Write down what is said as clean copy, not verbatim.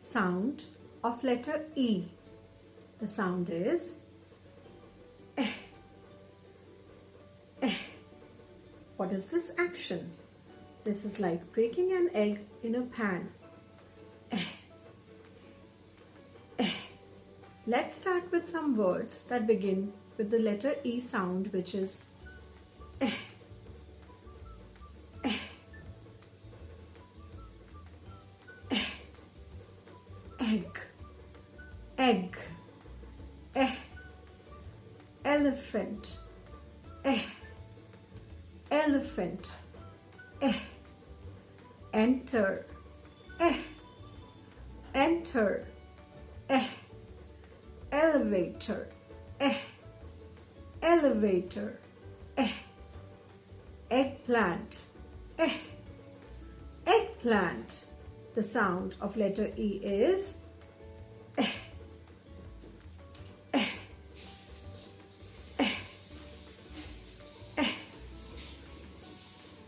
sound of letter E. The sound is eh. Eh. What is this action? This is like breaking an egg in a pan. Eh. Eh. Let's start with some words that begin with the letter E sound, which is eh. Eh. Eh. Egg, egg, eh. Elephant, eh. Elephant, eh. Enter, eh. Enter, eh. Elevator, eh. Elevator, eh. Eggplant, eh. Eggplant. The sound of letter E is